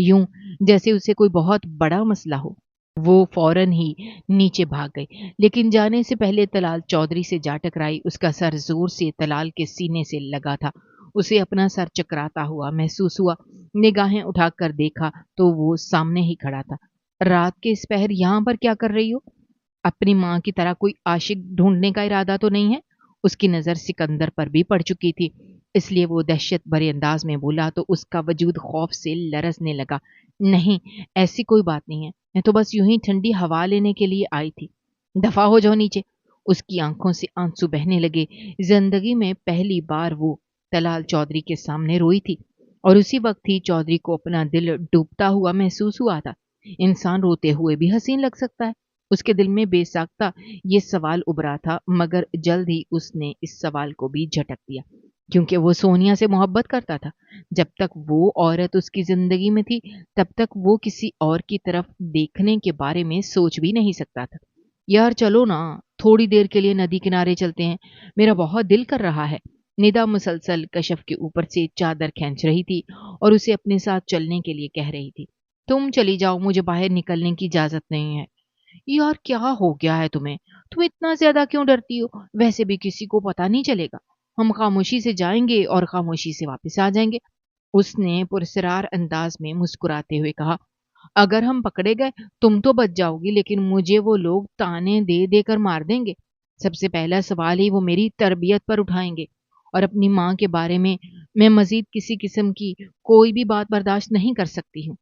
یوں جیسے اسے کوئی بہت بڑا مسئلہ ہو۔ وہ فوراً ہی نیچے بھاگ گئی، لیکن جانے سے پہلے طلال چودھری سے جا ٹکرائی۔ اس کا سر زور سے طلال کے سینے سے لگا تھا۔ اسے اپنا سر چکراتا ہوا محسوس ہوا۔ نگاہیں اٹھا کر دیکھا تو وہ سامنے ہی کھڑا تھا۔ رات کے اس پہر یہاں پر کیا کر رہی ہو؟ اپنی ماں کی طرح کوئی عاشق ڈھونڈنے کا ارادہ تو نہیں ہے؟ اس کی نظر سکندر پر بھی پڑ چکی تھی، اس لیے وہ دہشت بھرے انداز میں بولا تو اس کا وجود خوف سے لرزنے لگا۔ نہیں، ایسی کوئی بات نہیں ہے، میں تو بس یوں ہی ٹھنڈی ہوا لینے کے لیے آئی تھی۔ دفع ہو جاؤ نیچے۔ اس کی آنکھوں سے آنسو بہنے لگے۔ زندگی میں پہلی بار وہ طلال چودھری کے سامنے روئی تھی، اور اسی وقت ہی چودھری کو اپنا دل ڈوبتا ہوا محسوس ہوا تھا۔ انسان روتے ہوئے بھی حسین لگ سکتا ہے۔ اس کے دل میں بے ساختہ یہ سوال ابھرا تھا، مگر جلد ہی اس نے اس سوال کو بھی جھٹک دیا، کیونکہ وہ سونیا سے محبت کرتا تھا۔ جب تک وہ عورت اس کی زندگی میں تھی، تب تک وہ کسی اور کی طرف دیکھنے کے بارے میں سوچ بھی نہیں سکتا تھا۔ یار چلو نا، تھوڑی دیر کے لیے ندی کنارے چلتے ہیں، میرا بہت دل کر رہا ہے۔ ندا مسلسل کشف کے اوپر سے چادر کھینچ رہی تھی اور اسے اپنے ساتھ چلنے کے لیے کہہ رہی تھی۔ تم چلی جاؤ، مجھے باہر نکلنے کی اجازت نہیں ہے۔ یار کیا ہو گیا ہے تمہیں؟ تم اتنا زیادہ کیوں ڈرتی ہو؟ ویسے بھی کسی کو پتا نہیں چلے گا، ہم خاموشی سے جائیں گے اور خاموشی سے واپس آ جائیں گے۔ اس نے پرسرار انداز میں مسکراتے ہوئے کہا، اگر ہم پکڑے گئے تم تو بچ جاؤ گی، لیکن مجھے وہ لوگ تانے دے دے کر مار دیں گے۔ سب سے پہلا سوال ہی وہ میری تربیت پر اٹھائیں گے، اور اپنی ماں کے بارے میں مزید کسی قسم کی کوئی بھی بات برداشت نہیں کر سکتی ہوں۔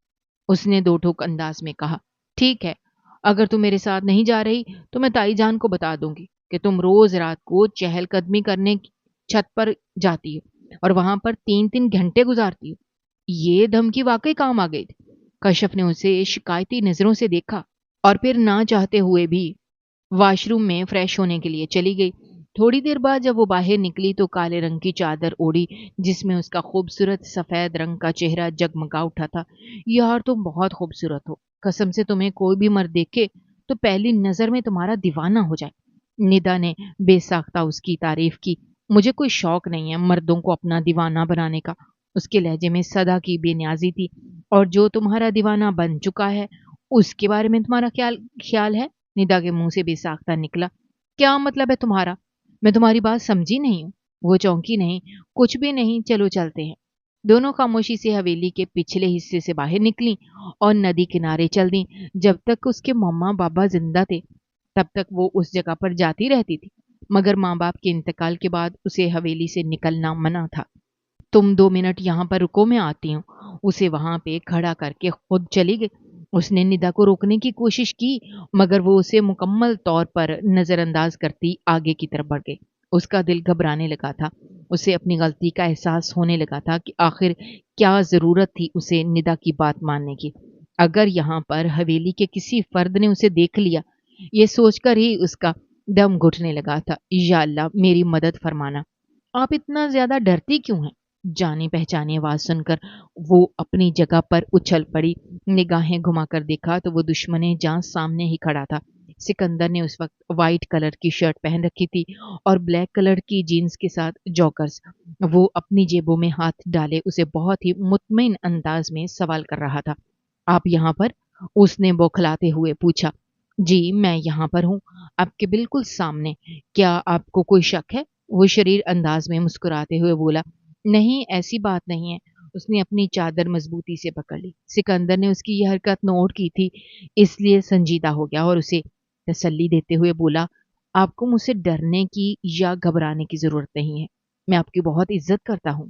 اس نے دو ٹوک انداز میں کہا، ٹھیک ہے، اگر تم میرے ساتھ نہیں جا رہی تو میں تائی جان کو بتا دوں گی کہ تم روز رات کو چہل قدمی کرنے کی چھت پر جاتی ہو اور وہاں پر 3 گھنٹے گزارتی ہو۔ یہ دھمکی واقعی کام آ گئی تھی۔ کشف نے اسے شکایتی نظروں سے دیکھا اور پھر نہ چاہتے ہوئے بھی واش روم میں فریش ہونے کے لیے چلی گئی۔ تھوڑی دیر بعد جب وہ باہر نکلی تو کالے رنگ کی چادر اوڑی، جس میں اس کا خوبصورت سفید رنگ کا چہرہ جگمگا اٹھا تھا۔ یار تم بہت خوبصورت ہو، قسم سے تمہیں کوئی بھی مرد دیکھے تو پہلی نظر میں تمہارا دیوانہ ہو جائے۔ ندا نے بے ساختہ اس کی تعریف کی۔ مجھے کوئی شوق نہیں ہے مردوں کو اپنا دیوانہ بنانے کا۔ اس کے لہجے میں صدا کی بے نیازی تھی۔ اور جو تمہارا دیوانہ بن چکا ہے، اس کے بارے میں تمہارا خیال ہے؟ ندا کے منہ سے بے ساختہ نکلا، کیا مطلب ہے تمہارا؟ میں تمہاری بات سمجھی نہیں ہوں۔ وہ چونکی نہیں، کچھ بھی نہیں، چلو چلتے ہیں۔ دونوں خاموشی سے حویلی کے پچھلے حصے سے باہر نکلیں اور ندی کنارے چل دیں۔ جب تک اس کے ماما بابا زندہ تھے تب تک وہ اس جگہ پر جاتی رہتی تھی، مگر ماں باپ کے انتقال کے بعد اسے حویلی سے نکلنا منع تھا۔ تم 2 منٹ یہاں پر رکو، میں آتی ہوں۔ اسے وہاں پہ کھڑا کر کے خود چلی گئی۔ اس نے ندا کو روکنے کی کوشش کی، مگر وہ اسے مکمل طور پر نظر انداز کرتی آگے کی طرف بڑھ گئی۔ اس کا دل گھبرانے لگا تھا۔ اسے اپنی غلطی کا احساس ہونے لگا تھا کہ آخر کیا ضرورت تھی اسے ندا کی بات ماننے کی۔ اگر یہاں پر حویلی کے کسی فرد نے اسے دیکھ لیا، یہ سوچ کر ہی اس کا دم گھٹنے لگا تھا، یا اللہ میری مدد فرمانا۔ آپ اتنا زیادہ ڈرتی کیوں ہیں؟ جانی پہچانی آواز سن کر وہ اپنی جگہ پر اچھل پڑی۔ نگاہیں گھما کر دیکھا تو وہ دشمن جان سامنے ہی کھڑا تھا۔ سکندر نے اس وقت وائٹ کلر کی شرٹ پہن رکھی تھی اور بلیک کلر کی جینز کے ساتھ جوکرز۔ وہ اپنی جیبوں میں ہاتھ ڈالے اسے بہت ہی مطمئن انداز میں سوال کر رہا تھا۔ آپ یہاں پر؟ اس نے بوکھلاتے ہوئے پوچھا۔ جی میں یہاں پر ہوں، آپ کے بالکل سامنے۔ کیا آپ کو کوئی شک ہے؟ وہ شریر انداز میں مسکراتے ہوئے بولا۔ نہیں، ایسی بات نہیں ہے۔ اس نے اپنی چادر مضبوطی سے پکڑ لی۔ سکندر نے اس کی یہ حرکت نوٹ کی تھی، اس لیے سنجیدہ ہو گیا اور اسے تسلی دیتے ہوئے بولا، آپ کو مجھ سے ڈرنے کی یا گھبرانے کی ضرورت نہیں ہے، میں آپ کی بہت عزت کرتا ہوں۔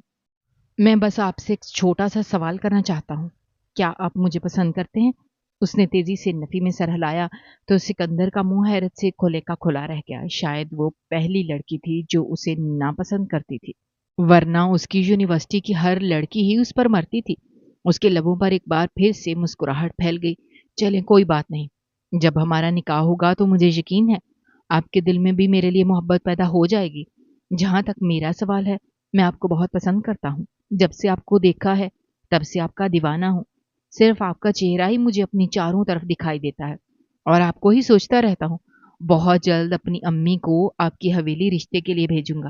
میں بس آپ سے ایک چھوٹا سا سوال کرنا چاہتا ہوں، کیا آپ مجھے پسند کرتے ہیں؟ اس نے تیزی سے نفی میں سر ہلایا تو سکندر کا منہ حیرت سے کھلے کا کھلا رہ گیا۔ شاید وہ پہلی لڑکی تھی جو اسے ناپسند کرتی تھی، ورنہ اس کی یونیورسٹی کی ہر لڑکی ہی اس پر مرتی تھی۔ اس کے لبوں پر ایک بار پھر سے مسکراہٹ پھیل گئی۔ چلیں کوئی بات نہیں، جب ہمارا نکاح ہوگا تو مجھے یقین ہے آپ کے دل میں بھی میرے لیے محبت پیدا ہو جائے گی۔ جہاں تک میرا سوال ہے، میں آپ کو بہت پسند کرتا ہوں۔ جب سے آپ کو دیکھا ہے تب سے آپ کا دیوانہ ہوں۔ صرف آپ کا چہرہ ہی مجھے اپنی چاروں طرف دکھائی دیتا ہے اور آپ کو ہی سوچتا رہتا ہوں۔ بہت جلد اپنی امی کو آپ کی حویلی رشتے کے لیے بھیجوں گا۔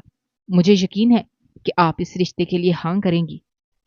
مجھے یقین ہے کہ آپ اس رشتے کے لیے ہاں کریں گی۔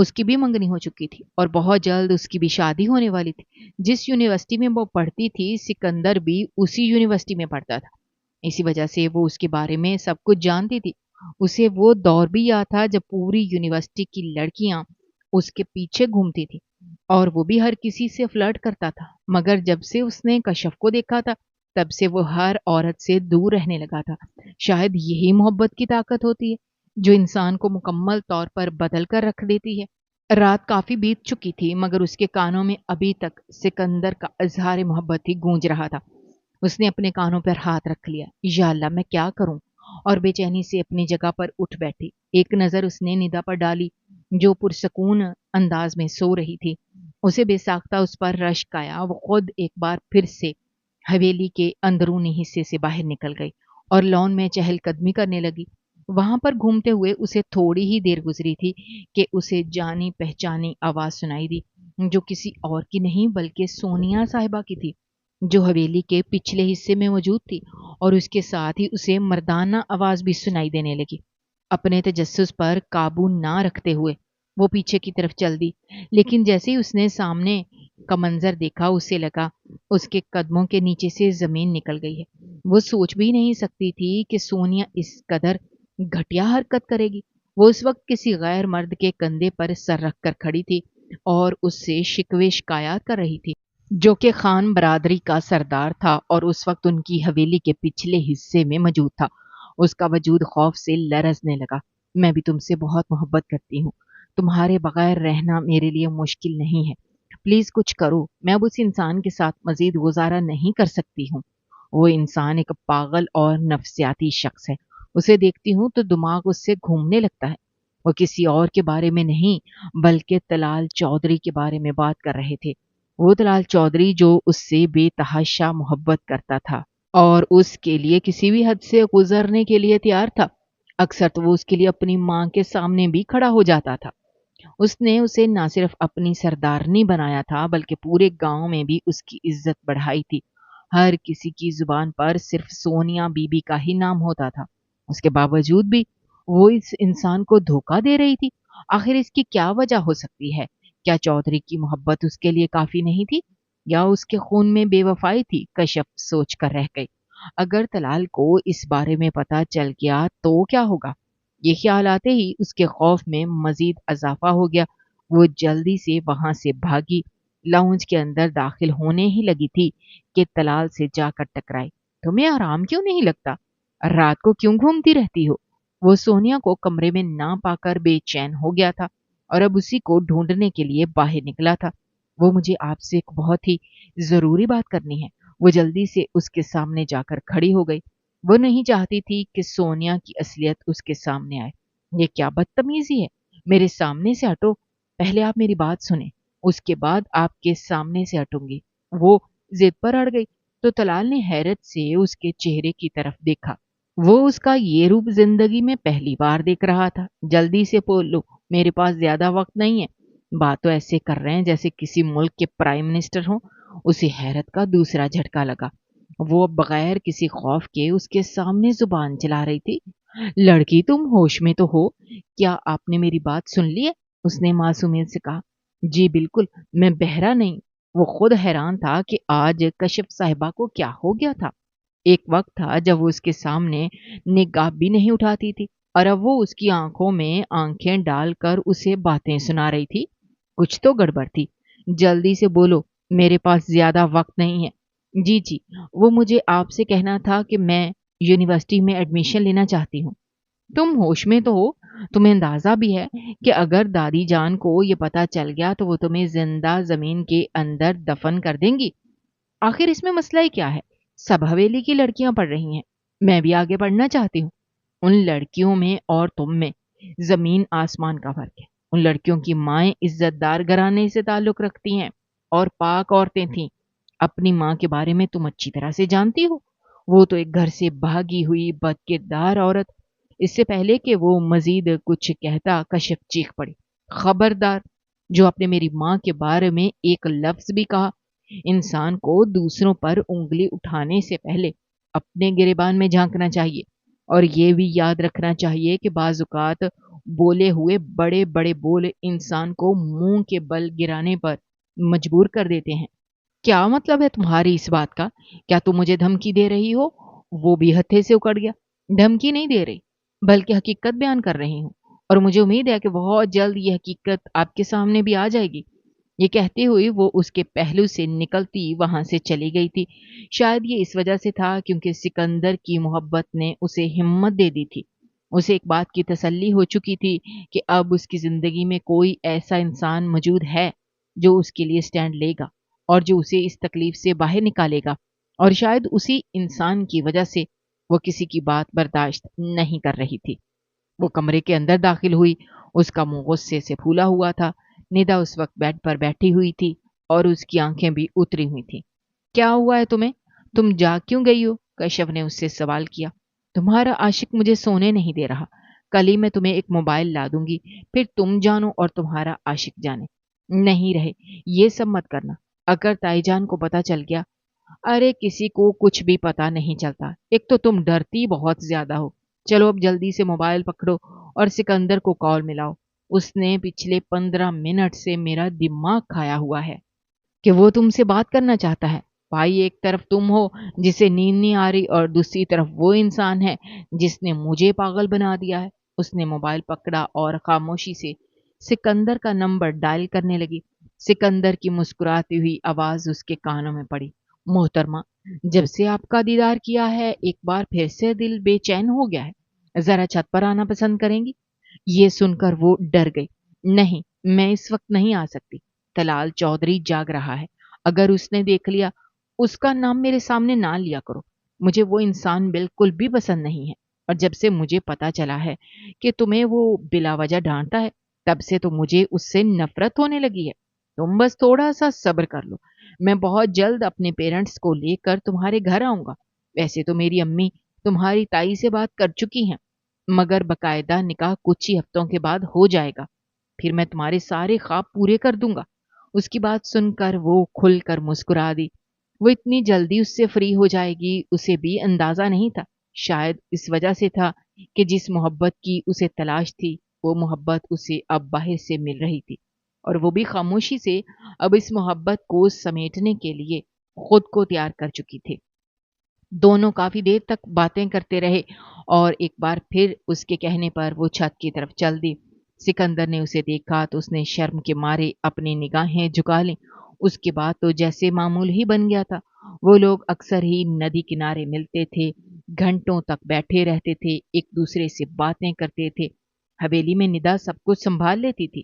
اس کی بھی منگنی ہو چکی تھی اور بہت جلد اس کی بھی شادی ہونے والی تھی۔ جس یونیورسٹی میں وہ پڑھتی تھی سکندر بھی اسی یونیورسٹی میں پڑھتا تھا، اسی وجہ سے وہ اس کے بارے میں سب کچھ جانتی تھی۔ اسے وہ دور بھی یاد تھا جب پوری یونیورسٹی کی لڑکیاں اس کے پیچھے گھومتی تھی اور وہ بھی ہر کسی سے فلرٹ کرتا تھا، مگر جب سے اس نے کشف کو دیکھا تھا تب سے وہ ہر عورت سے دور رہنے لگا تھا۔ شاید یہی محبت کی طاقت ہوتی ہے جو انسان کو مکمل طور پر بدل کر رکھ دیتی ہے۔ رات کافی بیت چکی تھی مگر اس کے کانوں میں ابھی تک سکندر کا اظہار محبت ہی گونج رہا تھا۔ اس نے اپنے کانوں پر ہاتھ رکھ لیا۔ یا اللہ میں کیا کروں؟ اور بے چینی سے اپنی جگہ پر اٹھ بیٹھی۔ ایک نظر اس نے ندا پر ڈالی جو پرسکون انداز میں سو رہی تھی۔ اسے بے ساختہ اس پر رشک آیا۔ وہ خود ایک بار پھر سے حویلی کے اندرونی حصے سے باہر نکل گئی اور لان میں چہل قدمی کرنے لگی۔ وہاں پر گھومتے ہوئے اسے تھوڑی ہی دیر گزری تھی کہ اسے جانی پہچانی آواز سنائی دی جو کسی اور کی نہیں بلکہ سونیا صاحبہ کی تھی جو حویلی کے پچھلے حصے میں موجود تھی، اور اس کے ساتھ ہی اسے مردانہ آواز بھی سنائی دینے لگی۔ اپنے تجسس پر قابو نہ رکھتے ہوئے وہ پیچھے کی طرف چل دی، لیکن جیسے ہی اس نے سامنے کا منظر دیکھا اسے لگا اس کے قدموں کے نیچے سے زمین نکل گئی ہے۔ وہ سوچ بھی نہیں سکتی تھی کہ سونیا اس قدر گھٹیا حرکت کرے گی۔ وہ اس وقت کسی غیر مرد کے کندھے پر سر رکھ کر کھڑی تھی اور اس سے شکوے شکایات کر رہی تھی، جو کہ خان برادری کا سردار تھا اور اس وقت ان کی حویلی کے پچھلے حصے میں موجود تھا۔ اس کا وجود خوف سے لرزنے لگا۔ میں بھی تم سے بہت محبت کرتی ہوں، تمہارے بغیر رہنا میرے لیے مشکل نہیں ہے، پلیز کچھ کرو، میں اب اس انسان کے ساتھ مزید گزارا نہیں کر سکتی ہوں۔ وہ انسان ایک پاگل اور نفسیاتی شخص ہے، اسے دیکھتی ہوں تو دماغ اس سے گھومنے لگتا ہے۔ وہ کسی اور کے بارے میں نہیں بلکہ طلال چودھری کے بارے میں بات کر رہے تھے، وہ طلال چودھری جو اس سے بے تحاشا محبت کرتا تھا اور اس کے لیے کسی بھی حد سے گزرنے کے لیے تیار تھا۔ اکثر تو وہ اس کے لیے اپنی ماں کے سامنے بھی کھڑا ہو جاتا تھا۔ اس نے اسے نہ صرف اپنی سردارنی بنایا تھا بلکہ پورے گاؤں میں بھی اس کی عزت بڑھائی تھی۔ ہر کسی کی زبان پر صرف سونیا بی بی کا ہی نام ہوتا تھا۔ اس کے باوجود بھی وہ اس انسان کو دھوکہ دے رہی تھی۔ آخر اس کی کیا وجہ ہو سکتی ہے؟ کیا چودھری کی محبت اس کے لیے کافی نہیں تھی یا اس کے خون میں بے وفائی تھی؟ کشف سوچ کر رہ گئی۔ اگر طلال کو اس بارے میں پتا چل گیا تو کیا ہوگا؟ یہ خیال آتے ہی اس کے خوف میں مزید اضافہ ہو گیا۔ وہ جلدی سے وہاں سے بھاگی، لاؤنج کے اندر داخل ہونے ہی لگی تھی کہ طلال سے جا کر ٹکرائی۔ تمہیں آرام کیوں نہیں لگتا؟ رات کو کیوں گھومتی رہتی ہو؟ وہ سونیا کو کمرے میں نہ پا کر بے چین ہو گیا تھا اور اب اسی کو ڈھونڈنے کے لیے باہر نکلا تھا۔ وہ مجھے آپ سے ایک بہت ہی ضروری بات کرنی ہے۔ وہ جلدی سے اس کے سامنے جا کر کھڑی ہو گئی۔ وہ نہیں چاہتی تھی کہ سونیا کی اصلیت اس کے سامنے آئے۔ یہ کیا بدتمیزی ہے؟ میرے سامنے سے ہٹو، پہلے آپ میری بات سنیں، اس کے بعد آپ کے سامنے سے ہٹوں گی۔ وہ ضد پر اڑ گئی تو طلال نے حیرت سے اس کے چہرے کی طرف دیکھا۔ وہ اس کا یہ روپ زندگی میں پہلی بار دیکھ رہا تھا۔ جلدی سے بول لو، میرے پاس زیادہ وقت نہیں ہے۔ بات تو ایسے کر رہے ہیں جیسے کسی ملک کے پرائم منسٹر ہوں۔ اسے حیرت کا دوسرا جھٹکا لگا۔ وہ بغیر کسی خوف کے اس کے سامنے زبان چلا رہی تھی۔ لڑکی تم ہوش میں تو ہو؟ کیا آپ نے میری بات سن لی ہے؟ اس نے معصومیت سے کہا۔ جی بالکل، میں بہرا نہیں۔ وہ خود حیران تھا کہ آج کشف صاحبہ کو کیا ہو گیا تھا۔ ایک وقت تھا جب وہ اس کے سامنے نگاہ بھی نہیں اٹھاتی تھی اور اب وہ اس کی آنکھوں میں آنکھیں ڈال کر اسے باتیں سنا رہی تھی۔ کچھ تو گڑبڑ تھی۔ جلدی سے بولو، میرے پاس زیادہ وقت نہیں ہے۔ جی وہ مجھے آپ سے کہنا تھا کہ میں یونیورسٹی میں ایڈمیشن لینا چاہتی ہوں۔ تم ہوش میں تو ہو؟ تمہیں اندازہ بھی ہے کہ اگر دادی جان کو یہ پتا چل گیا تو وہ تمہیں زندہ زمین کے اندر دفن کر دیں گی۔ آخر اس میں مسئلہ ہی کیا ہے؟ سب حویلی کی لڑکیاں پڑھ رہی ہیں، میں بھی آگے پڑھنا چاہتی ہوں۔ ان لڑکیوں میں اور تم میں زمین آسمان کا فرق ہے۔ ان لڑکیوں کی مائیں عزت دار گھرانے سے تعلق رکھتی ہیں اور پاک عورتیں تھیں۔ اپنی ماں کے بارے میں تم اچھی طرح سے جانتی ہو، وہ تو ایک گھر سے بھاگی ہوئی بد کردار عورت۔ اس سے پہلے کہ وہ مزید کچھ کہتا کشف چیخ پڑی۔ خبردار! جو آپ نے میری ماں کے بارے میں ایک لفظ بھی کہا۔ انسان کو دوسروں پر انگلی اٹھانے سے پہلے اپنے گریبان میں جھانکنا چاہیے اور یہ بھی یاد رکھنا چاہیے کہ بعض اوقات بولے ہوئے بڑے بڑے بول انسان کو منہ کے بل گرانے پر مجبور کر دیتے ہیں۔ کیا مطلب ہے تمہاری اس بات کا؟ کیا تم مجھے دھمکی دے رہی ہو؟ وہ بھی ہتھے سے اکڑ گیا۔ دھمکی نہیں دے رہی، بلکہ حقیقت بیان کر رہی ہوں، اور مجھے امید ہے کہ بہت جلد یہ حقیقت آپ کے سامنے بھی آ جائے گی۔ یہ کہتے ہوئے وہ اس کے پہلو سے نکلتی وہاں سے چلی گئی تھی۔ شاید یہ اس وجہ سے تھا کیونکہ سکندر کی محبت نے اسے ہمت دے دی تھی۔ اسے ایک بات کی تسلی ہو چکی تھی کہ اب اس کی زندگی میں کوئی ایسا انسان موجود ہے جو اس کے لیے سٹینڈ لے گا اور جو اسے اس تکلیف سے باہر نکالے گا، اور شاید اسی انسان کی وجہ سے وہ کسی کی بات برداشت نہیں کر رہی تھی۔ وہ کمرے کے اندر داخل ہوئی۔ اس کا منہ غصے سے پھولا ہوا تھا۔ ندا اس وقت بیڈ پر بیٹھی ہوئی تھی اور اس کی آنکھیں بھی اتری ہوئی تھیں۔ کیا ہوا ہے تمہیں؟ تم جاگ کیوں گئی ہو؟ کشف نے اس سے سوال کیا۔ تمہارا عاشق مجھے سونے نہیں دے رہا۔ کل ہی میں تمہیں ایک موبائل لا دوں گی، پھر تم جانو اور تمہارا عاشق جانے۔ نہیں رہے، یہ سب مت کرنا۔ اگر تائی جان کو پتا چل گیا۔ ارے کسی کو کچھ بھی پتا نہیں چلتا، ایک تو تم ڈرتی بہت زیادہ ہو۔ چلو اب جلدی سے موبائل پکڑو اور سکندر کو کال ملاؤ۔ اس نے پچھلے 15 منٹ سے میرا دماغ کھایا ہوا ہے کہ وہ تم سے بات کرنا چاہتا ہے۔ بھائی، ایک طرف تم ہو جسے نیند نہیں آ رہی اور دوسری طرف وہ انسان ہے جس نے مجھے پاگل بنا دیا ہے۔ اس نے موبائل پکڑا اور خاموشی سے سکندر کا نمبر ڈائل کرنے لگی۔ سکندر کی مسکراتی ہوئی آواز اس کے کانوں میں پڑی۔ محترمہ، جب سے آپ کا دیدار کیا ہے ایک بار پھر سے دل بے چین ہو گیا ہے۔ ذرا چھت پر آنا پسند کریں گی؟ یہ سن کر وہ ڈر گئی۔ نہیں، میں اس وقت نہیں آ سکتی۔ طلال چودھری جاگ رہا ہے۔ اگر اس نے دیکھ لیا، اس کا نام میرے سامنے نہ لیا کرو۔ مجھے وہ انسان بالکل بھی پسند نہیں ہے، اور جب سے مجھے پتا چلا ہے کہ تمہیں وہ بلا وجہ ڈانٹتا ہے، تب سے تو مجھے اس سے نفرت ہونے لگی ہے۔ تم بس تھوڑا سا صبر کر لو، میں بہت جلد اپنے پیرنٹس کو لے کر تمہارے گھر آؤں گا۔ ویسے تو میری امی تمہاری تائی سے بات کر چکی ہیں، مگر باقاعدہ نکاح کچھ ہی ہفتوں کے بعد ہو جائے گا، پھر میں تمہارے سارے خواب پورے کر دوں گا۔ اس کی بات سن کر وہ کھل کر مسکرا دی۔ وہ اتنی جلدی اس سے فری ہو جائے گی اسے بھی اندازہ نہیں تھا۔ شاید اس وجہ سے تھا کہ جس محبت کی اسے تلاش تھی وہ محبت اسے اب باہر سے مل رہی تھی، اور وہ بھی خاموشی سے اب اس محبت کو سمیٹنے کے لیے خود کو تیار کر چکی تھی۔ دونوں کافی دیر تک باتیں کرتے رہے اور ایک بار پھر اس کے کہنے پر وہ چھت کی طرف چل دی۔ سکندر نے اسے دیکھا تو اس نے شرم کے مارے اپنی نگاہیں جھکا لیں۔ اس کے بعد تو جیسے معمول ہی بن گیا تھا۔ وہ لوگ اکثر ہی ندی کنارے ملتے تھے، گھنٹوں تک بیٹھے رہتے تھے، ایک دوسرے سے باتیں کرتے تھے۔ حویلی میں ندا سب کچھ سنبھال لیتی تھی۔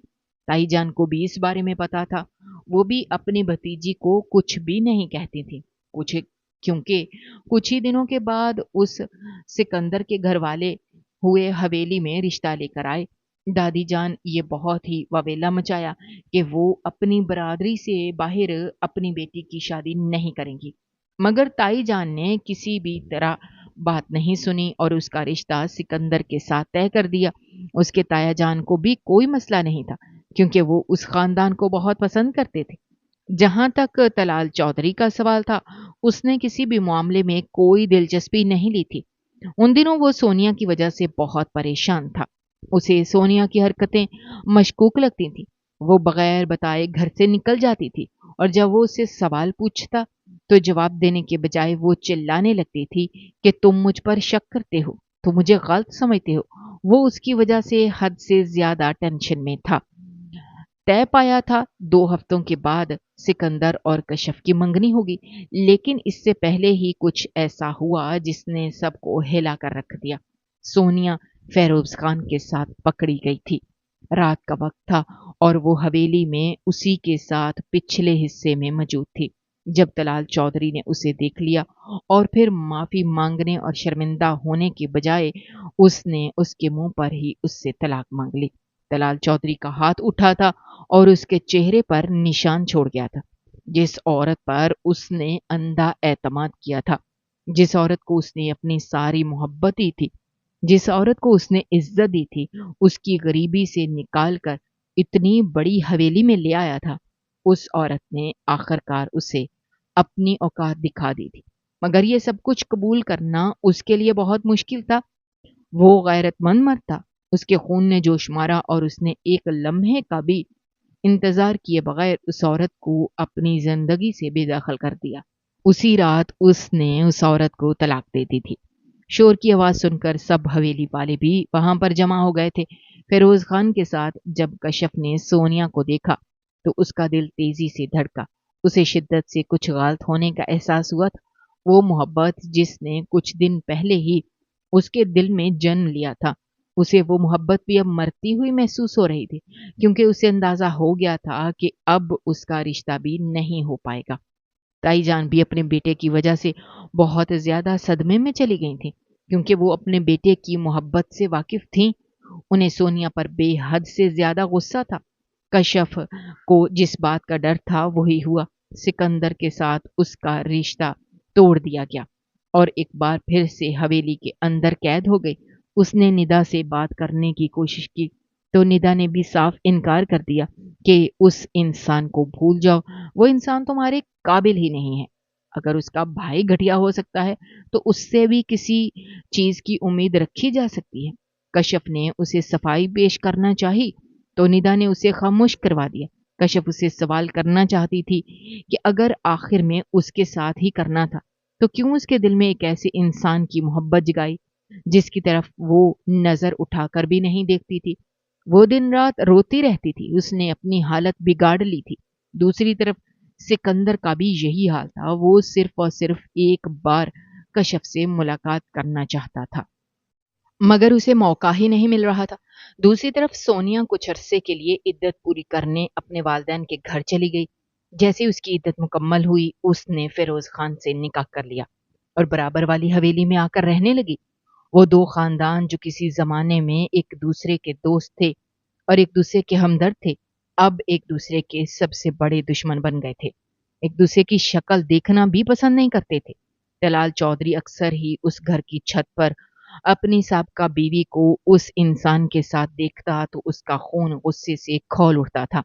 تائی جان کو بھی اس بارے میں پتا تھا۔ وہ بھی اپنی بھتیجی کو کچھ بھی نہیں کہتی تھی، کیونکہ کچھ ہی دنوں کے بعد اس سکندر کے گھر والے ہوئے حویلی میں رشتہ لے کر آئے۔ دادی جان یہ بہت ہی وویلا مچایا کہ وہ اپنی برادری سے باہر اپنی بیٹی کی شادی نہیں کریں گی، مگر تائی جان نے کسی بھی طرح بات نہیں سنی اور اس کا رشتہ سکندر کے ساتھ طے کر دیا۔ اس کے تایا جان کو بھی کوئی مسئلہ نہیں تھا، کیونکہ وہ اس خاندان کو بہت پسند کرتے تھے۔ جہاں تک طلال چودھری کا سوال تھا، اس نے کسی بھی معاملے میں کوئی دلچسپی نہیں لی تھی۔ ان دنوں وہ سونیا کی وجہ سے بہت پریشان تھا۔ اسے سونیا کی حرکتیں مشکوک لگتی تھیں۔ وہ بغیر بتائے گھر سے نکل جاتی تھی، اور جب وہ اسے سوال پوچھتا تو جواب دینے کے بجائے وہ چلانے لگتی تھی کہ تم مجھ پر شک کرتے ہو، تم مجھے غلط سمجھتے ہو۔ وہ اس کی وجہ سے حد سے زیادہ ٹینشن میں تھا۔ طے پایا تھا 2 ہفتوں کے بعد سکندر اور کشف کی منگنی ہوگی، لیکن اس سے پہلے ہی کچھ ایسا ہوا جس نے سب کو ہلا کر رکھ دیا۔ سونیا فیروز خان کے ساتھ پکڑی گئی تھی۔ رات کا وقت تھا اور وہ حویلی میں اسی کے ساتھ پچھلے حصے میں موجود تھی۔ جب طلال چودھری نے اسے دیکھ لیا اور پھر معافی مانگنے اور شرمندہ ہونے کے بجائے اس نے اس کے منہ پر ہی اس سے طلاق مانگ لی۔ طلال چودھری کا ہاتھ اٹھا تھا اور اس کے چہرے پر نشان چھوڑ گیا تھا۔ جس عورت پر اس نے اندھا اعتماد کیا تھا، جس عورت کو اس نے اپنی ساری محبت دی تھی، جس عورت کو اس نے عزت دی تھی، اس کی غریبی سے نکال کر اتنی بڑی حویلی میں لے آیا تھا، اس عورت نے آخرکار اسے اپنی اوقات دکھا دی تھی۔ مگر یہ سب کچھ قبول کرنا اس کے لیے بہت مشکل تھا۔ وہ غیرت مند مرد تھا۔ اس کے خون نے جوش مارا اور اس نے ایک لمحے کا بھی انتظار کیے بغیر اس عورت کو اپنی زندگی سے بے دخل کر دیا۔ اسی رات اس نے اس عورت کو طلاق دے دی تھی۔ شور کی آواز سن کر سب حویلی والے بھی وہاں پر جمع ہو گئے تھے۔ فیروز خان کے ساتھ جب کشف نے سونیا کو دیکھا تو اس کا دل تیزی سے دھڑکا۔ اسے شدت سے کچھ غلط ہونے کا احساس ہوا تھا۔ وہ محبت جس نے کچھ دن پہلے ہی اس کے دل میں جنم لیا تھا، اسے وہ محبت بھی اب مرتی ہوئی محسوس ہو رہی تھی، کیونکہ اسے اندازہ ہو گیا تھا کہ اب اس کا رشتہ بھی نہیں ہو پائے گا۔ تائی جان بھی اپنے بیٹے کی وجہ سے بہت زیادہ صدمے میں چلی گئی تھیں، کیونکہ وہ اپنے بیٹے کی محبت سے واقف تھیں۔ انہیں سونیا پر بے حد سے زیادہ غصہ تھا۔ کشف کو جس بات کا ڈر تھا وہی ہوا۔ سکندر کے ساتھ اس کا رشتہ توڑ دیا گیا اور ایک بار پھر سے حویلی کے اندر قید ہو گئی۔ اس نے ندا سے بات کرنے کی کوشش کی تو ندا نے بھی صاف انکار کر دیا کہ اس انسان کو بھول جاؤ، وہ انسان تمہارے قابل ہی نہیں ہے۔ اگر اس کا بھائی گھٹیا ہو سکتا ہے تو اس سے بھی کسی چیز کی امید رکھی جا سکتی ہے۔ کشف نے اسے صفائی پیش کرنا چاہی تو ندا نے اسے خاموش کروا دیا۔ کشف اسے سوال کرنا چاہتی تھی کہ اگر آخر میں اس کے ساتھ ہی کرنا تھا تو کیوں اس کے دل میں ایک ایسے انسان کی محبت جگائی جس کی طرف وہ نظر اٹھا کر بھی نہیں دیکھتی تھی۔ وہ دن رات روتی رہتی تھی، اس نے اپنی حالت بگاڑ لی تھی۔ دوسری طرف سکندر کا بھی یہی حال تھا، وہ صرف اور صرف ایک بار کشف سے ملاقات کرنا چاہتا تھا مگر اسے موقع ہی نہیں مل رہا تھا۔ دوسری طرف سونیا کچھ عرصے کے لیے عدت پوری کرنے اپنے والدین کے گھر چلی گئی۔ جیسے اس کی عدت مکمل ہوئی اس نے فیروز خان سے نکاح کر لیا اور برابر والی حویلی میں آ کر رہنے لگی۔ وہ دو خاندان جو کسی زمانے میں ایک دوسرے کے دوست تھے اور ایک دوسرے کے ہمدرد تھے، اب ایک دوسرے کے سب سے بڑے دشمن بن گئے تھے۔ ایک دوسرے کی شکل دیکھنا بھی پسند نہیں کرتے تھے۔ دلال چودھری اکثر ہی اس گھر کی چھت پر اپنی سابقہ بیوی کو اس انسان کے ساتھ دیکھتا تو اس کا خون غصے سے کھول اٹھتا تھا۔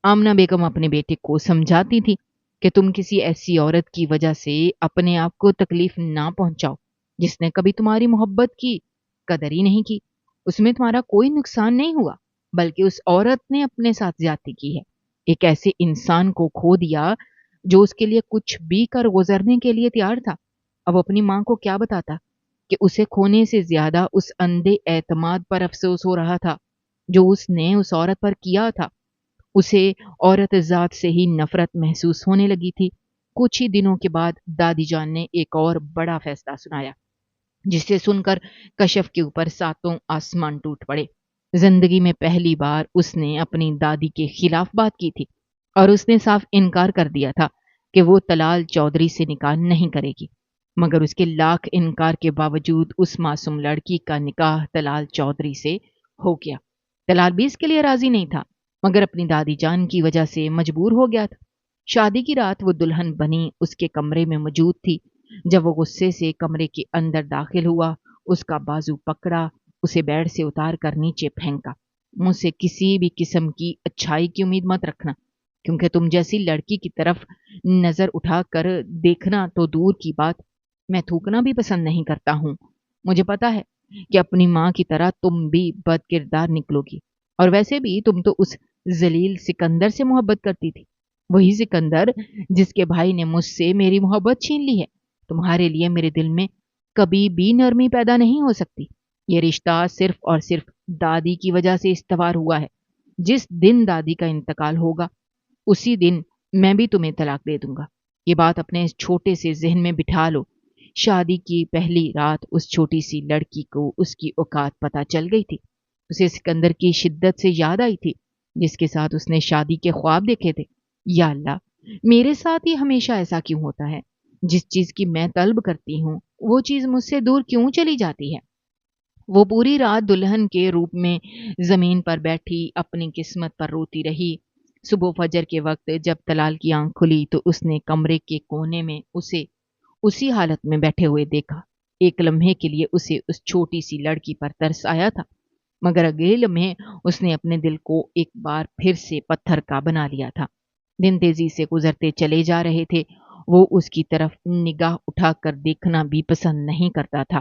آمنہ بیگم اپنے بیٹے کو سمجھاتی تھی کہ تم کسی ایسی عورت کی وجہ سے اپنے آپ کو تکلیف نہ پہنچاؤ جس نے کبھی تمہاری محبت کی قدر ہی نہیں کی۔ اس میں تمہارا کوئی نقصان نہیں ہوا، بلکہ اس عورت نے اپنے ساتھ زیادتی کی ہے۔ ایک ایسے انسان کو کھو دیا جو اس کے لیے کچھ بھی کر گزرنے کے لیے تیار تھا۔ اب اپنی ماں کو کیا بتاتا کہ اسے کھونے سے زیادہ اس اندھے اعتماد پر افسوس ہو رہا تھا جو اس نے اس عورت پر کیا تھا۔ اسے عورت ذات سے ہی نفرت محسوس ہونے لگی تھی۔ کچھ ہی دنوں کے بعد دادی جان نے ایک اور بڑا فیصلہ سنایا جسے سن کر کشف کے اوپر ساتوں آسمان ٹوٹ پڑے۔ زندگی میں پہلی بار اس نے اپنی دادی کے خلاف بات کی تھی اور اس نے صاف انکار کر دیا تھا کہ وہ طلال چودھری سے نکاح نہیں کرے گی، مگر اس کے لاکھ انکار کے باوجود اس معصوم لڑکی کا نکاح طلال چودھری سے ہو گیا۔ طلال بھی اس کے لیے راضی نہیں تھا مگر اپنی دادی جان کی وجہ سے مجبور ہو گیا تھا۔ شادی کی رات وہ دلہن بنی اس کے کمرے میں موجود تھی۔ جب وہ غصے سے کمرے کے اندر داخل ہوا، اس کا بازو پکڑا، اسے بیڈ سے اتار کر نیچے پھینکا۔ مجھ سے کسی بھی قسم کی اچھائی کی امید مت رکھنا، کیونکہ تم جیسی لڑکی کی طرف نظر اٹھا کر دیکھنا تو دور کی بات، میں تھوکنا بھی پسند نہیں کرتا ہوں۔ مجھے پتا ہے کہ اپنی ماں کی طرح تم بھی بد کردار نکلو گی، اور ویسے بھی تم تو اس ذلیل سکندر سے محبت کرتی تھی، وہی سکندر جس کے بھائی نے مجھ سے میری محبت چھین لی ہے۔ تمہارے لیے میرے دل میں کبھی بھی نرمی پیدا نہیں ہو سکتی۔ یہ رشتہ صرف اور صرف دادی کی وجہ سے استوار ہوا ہے۔ جس دن دادی کا انتقال ہوگا اسی دن میں بھی تمہیں طلاق دے دوں گا۔ یہ بات اپنے اس چھوٹے سے ذہن میں بٹھا لو۔ شادی کی پہلی رات اس چھوٹی سی لڑکی کو اس کی اوقات پتہ چل گئی تھی۔ اسے سکندر کی شدت سے یاد آئی تھی جس کے ساتھ اس نے شادی کے خواب دیکھے تھے۔ یا اللہ، میرے ساتھ ہی ہمیشہ ایسا کیوں ہوتا ہے؟ جس چیز کی میں طلب کرتی ہوں وہ چیز مجھ سے دور کیوں چلی جاتی ہے؟ وہ پوری رات دلہن کے روپ میں زمین پر بیٹھی اپنی قسمت پر روتی رہی۔ صبح فجر کے وقت جب طلال کی آنکھ کھلی تو اس نے کمرے کے کونے میں اسے اسی حالت میں بیٹھے ہوئے دیکھا۔ ایک لمحے کے لیے اسے اس چھوٹی سی لڑکی پر ترس آیا تھا، مگر اگلے لمحے اس نے اپنے دل کو ایک بار پھر سے پتھر کا بنا لیا تھا۔ دن تیزی سے گزرتے چلے جا رہے تھے۔ وہ اس کی طرف نگاہ اٹھا کر دیکھنا بھی پسند نہیں کرتا تھا۔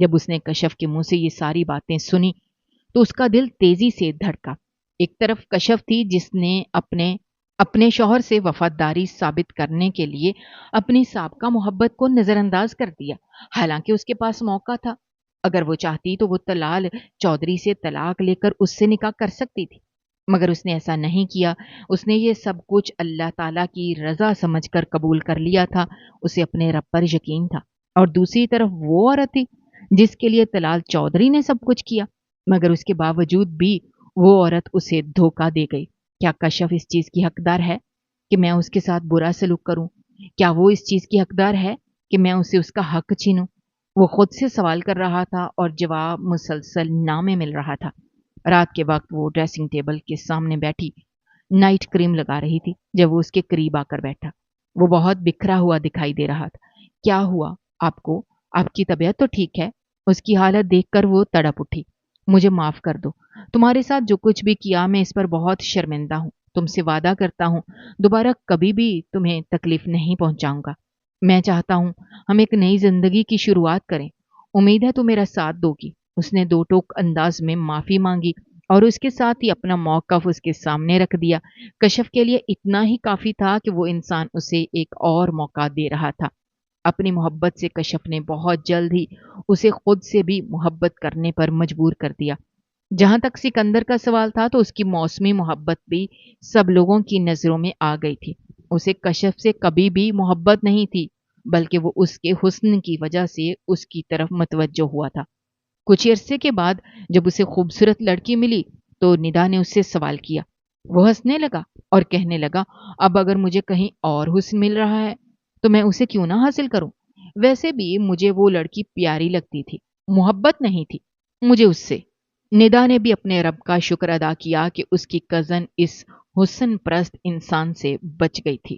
جب اس نے کشف کے منہ سے یہ ساری باتیں سنی تو اس کا دل تیزی سے دھڑکا۔ ایک طرف کشف تھی جس نے اپنے شوہر سے وفاداری ثابت کرنے کے لیے اپنی سابقہ محبت کو نظر انداز کر دیا، حالانکہ اس کے پاس موقع تھا۔ اگر وہ چاہتی تو وہ طلال چودھری سے طلاق لے کر اس سے نکاح کر سکتی تھی، مگر اس نے ایسا نہیں کیا۔ اس نے یہ سب کچھ اللہ تعالیٰ کی رضا سمجھ کر قبول کر لیا تھا۔ اسے اپنے رب پر یقین تھا، اور دوسری طرف وہ عورت تھی جس کے لیے طلال چودھری نے سب کچھ کیا، مگر اس کے باوجود بھی وہ عورت اسے دھوکہ دے گئی۔ کیا کشف اس چیز کی حقدار ہے کہ میں اس کے ساتھ برا سلوک کروں؟ کیا وہ اس چیز کی حقدار ہے کہ میں اسے اس کا حق چھینوں؟ وہ خود سے سوال کر رہا تھا اور جواب مسلسل نہ میں مل رہا تھا۔ رات کے وقت وہ ڈریسنگ ٹیبل کے سامنے بیٹھی نائٹ کریم لگا رہی تھی جب وہ اس کے قریب آ کر بیٹھا۔ وہ بہت بکھرا ہوا دکھائی دے رہا تھا۔ کیا ہوا آپ کو؟ آپ کی طبیعت تو ٹھیک ہے؟ اس کی حالت دیکھ کر وہ تڑپ اٹھی۔ مجھے معاف کر دو، تمہارے ساتھ جو کچھ بھی کیا میں اس پر بہت شرمندہ ہوں۔ تم سے وعدہ کرتا ہوں دوبارہ کبھی بھی تمہیں تکلیف نہیں پہنچاؤں گا۔ میں چاہتا ہوں ہم ایک نئی زندگی کی شروعات کریں۔ امید ہے تم میرا ساتھ دو گی۔ اس نے دو ٹوک انداز میں معافی مانگی اور اس کے ساتھ ہی اپنا موقف اس کے سامنے رکھ دیا۔ کشف کے لیے اتنا ہی کافی تھا کہ وہ انسان اسے ایک اور موقع دے رہا تھا۔ اپنی محبت سے کشف نے بہت جلد ہی اسے خود سے بھی محبت کرنے پر مجبور کر دیا۔ جہاں تک سکندر کا سوال تھا تو اس کی موسمی محبت بھی سب لوگوں کی نظروں میں آ گئی تھی۔ اسے کشف سے کبھی بھی محبت نہیں تھی، بلکہ وہ اس کے حسن کی وجہ سے اس کی طرف متوجہ ہوا تھا۔ کچھ عرصے کے بعد جب اسے خوبصورت لڑکی ملی تو ندا نے اس سے سوال کیا۔ وہ ہنسنے لگا اور کہنے لگا، اب اگر مجھے کہیں اور حسن مل رہا ہے تو میں اسے کیوں نہ حاصل کروں؟ ویسے بھی مجھے وہ لڑکی پیاری لگتی تھی، محبت نہیں تھی مجھے اس سے۔ ندا نے بھی اپنے رب کا شکر ادا کیا کہ اس کی کزن اس حسن پرست انسان سے بچ گئی تھی۔